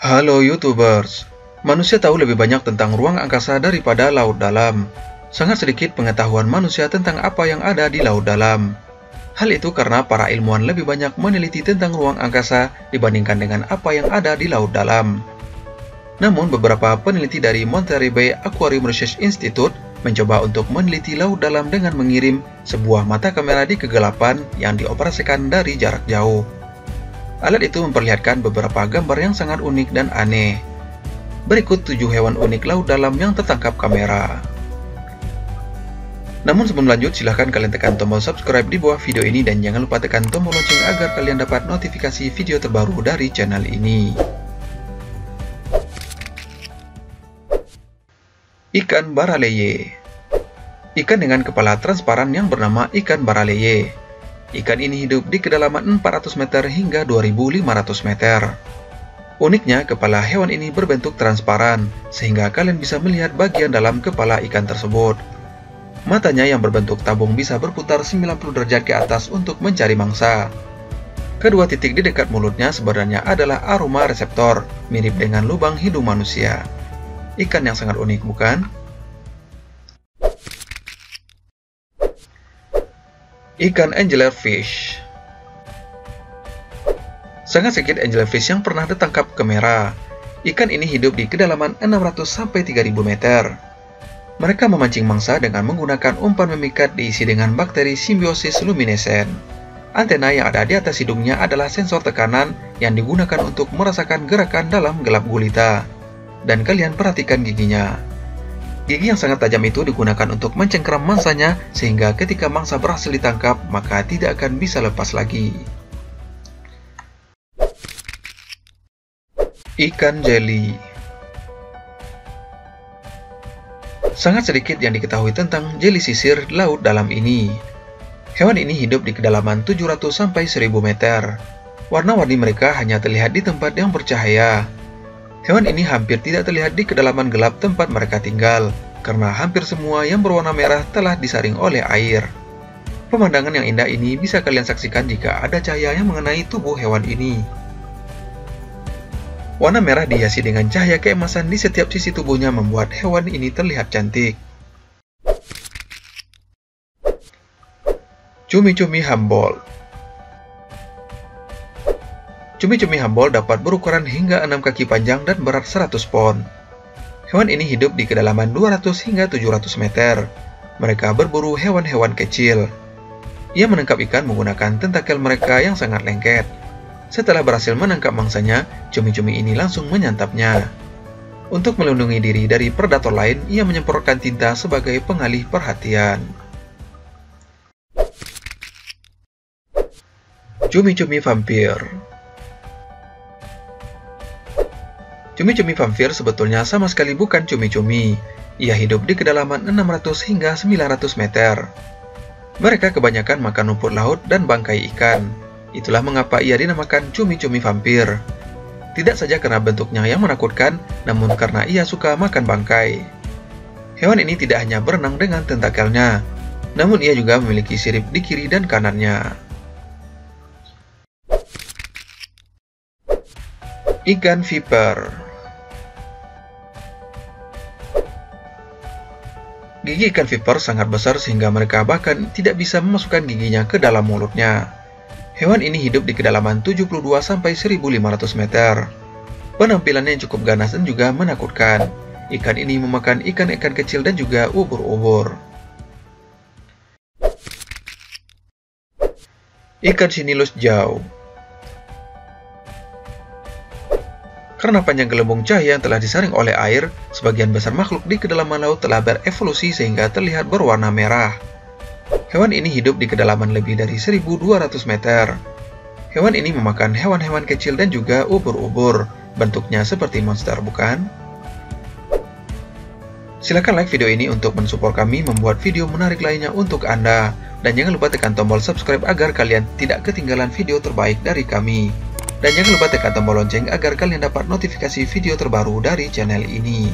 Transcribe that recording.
Halo YouTubers, manusia tahu lebih banyak tentang ruang angkasa daripada laut dalam. Sangat sedikit pengetahuan manusia tentang apa yang ada di laut dalam. Hal itu karena para ilmuwan lebih banyak meneliti tentang ruang angkasa dibandingkan dengan apa yang ada di laut dalam. Namun beberapa peneliti dari Monterey Bay Aquarium Research Institute mencoba untuk meneliti laut dalam dengan mengirim sebuah mata kamera di kegelapan yang dioperasikan dari jarak jauh. Alat itu memperlihatkan beberapa gambar yang sangat unik dan aneh. Berikut 7 hewan unik laut dalam yang tertangkap kamera. Namun sebelum lanjut, silahkan kalian tekan tombol subscribe di bawah video ini dan jangan lupa tekan tombol lonceng agar kalian dapat notifikasi video terbaru dari channel ini. Ikan baraleye. Ikan dengan kepala transparan yang bernama ikan baraleye. Ikan ini hidup di kedalaman 400 meter hingga 2500 meter. Uniknya, kepala hewan ini berbentuk transparan, sehingga kalian bisa melihat bagian dalam kepala ikan tersebut. Matanya yang berbentuk tabung bisa berputar 90 derajat ke atas untuk mencari mangsa. Kedua titik di dekat mulutnya sebenarnya adalah aroma reseptor, mirip dengan lubang hidung manusia. Ikan yang sangat unik, bukan? Ikan anglerfish. Sangat sedikit anglerfish yang pernah ditangkap kamera. Ikan ini hidup di kedalaman 600-3000 meter. Mereka memancing mangsa dengan menggunakan umpan memikat diisi dengan bakteri simbiosis luminescent. Antena yang ada di atas hidungnya adalah sensor tekanan yang digunakan untuk merasakan gerakan dalam gelap gulita. Dan kalian perhatikan giginya. Gigi yang sangat tajam itu digunakan untuk mencengkeram mangsanya, sehingga ketika mangsa berhasil ditangkap, maka tidak akan bisa lepas lagi. Ikan jelly. Sangat sedikit yang diketahui tentang jeli sisir laut dalam ini. Hewan ini hidup di kedalaman 700-1000 meter. Warna-warni mereka hanya terlihat di tempat yang bercahaya. Hewan ini hampir tidak terlihat di kedalaman gelap tempat mereka tinggal, karena hampir semua yang berwarna merah telah disaring oleh air. Pemandangan yang indah ini bisa kalian saksikan jika ada cahaya yang mengenai tubuh hewan ini. Warna merah dihiasi dengan cahaya keemasan di setiap sisi tubuhnya membuat hewan ini terlihat cantik. Cumi-cumi Humboldt. Cumi-cumi Humboldt dapat berukuran hingga 6 kaki panjang dan berat 100 pon. Hewan ini hidup di kedalaman 200 hingga 700 meter. Mereka berburu hewan-hewan kecil. Ia menangkap ikan menggunakan tentakel mereka yang sangat lengket. Setelah berhasil menangkap mangsanya, cumi-cumi ini langsung menyantapnya. Untuk melindungi diri dari predator lain, ia menyemprotkan tinta sebagai pengalih perhatian. Cumi-cumi vampir. Cumi-cumi vampir sebetulnya sama sekali bukan cumi-cumi. Ia hidup di kedalaman 600 hingga 900 meter. Mereka kebanyakan makan rumput laut dan bangkai ikan. Itulah mengapa ia dinamakan cumi-cumi vampir. Tidak saja karena bentuknya yang menakutkan, namun karena ia suka makan bangkai. Hewan ini tidak hanya berenang dengan tentakelnya, namun ia juga memiliki sirip di kiri dan kanannya. Ikan viper. Gigi ikan viper sangat besar sehingga mereka bahkan tidak bisa memasukkan giginya ke dalam mulutnya. Hewan ini hidup di kedalaman 72-1500 meter. Penampilannya yang cukup ganas dan juga menakutkan. Ikan ini memakan ikan-ikan kecil dan juga ubur-ubur. Ikan sinilus jau. Karena panjang gelembung cahaya yang telah disaring oleh air, sebagian besar makhluk di kedalaman laut telah berevolusi sehingga terlihat berwarna merah. Hewan ini hidup di kedalaman lebih dari 1200 meter. Hewan ini memakan hewan-hewan kecil dan juga ubur-ubur. Bentuknya seperti monster, bukan? Silakan like video ini untuk mensupport kami membuat video menarik lainnya untuk Anda. Dan jangan lupa tekan tombol subscribe agar kalian tidak ketinggalan video terbaik dari kami. Dan jangan lupa tekan tombol lonceng agar kalian dapat notifikasi video terbaru dari channel ini.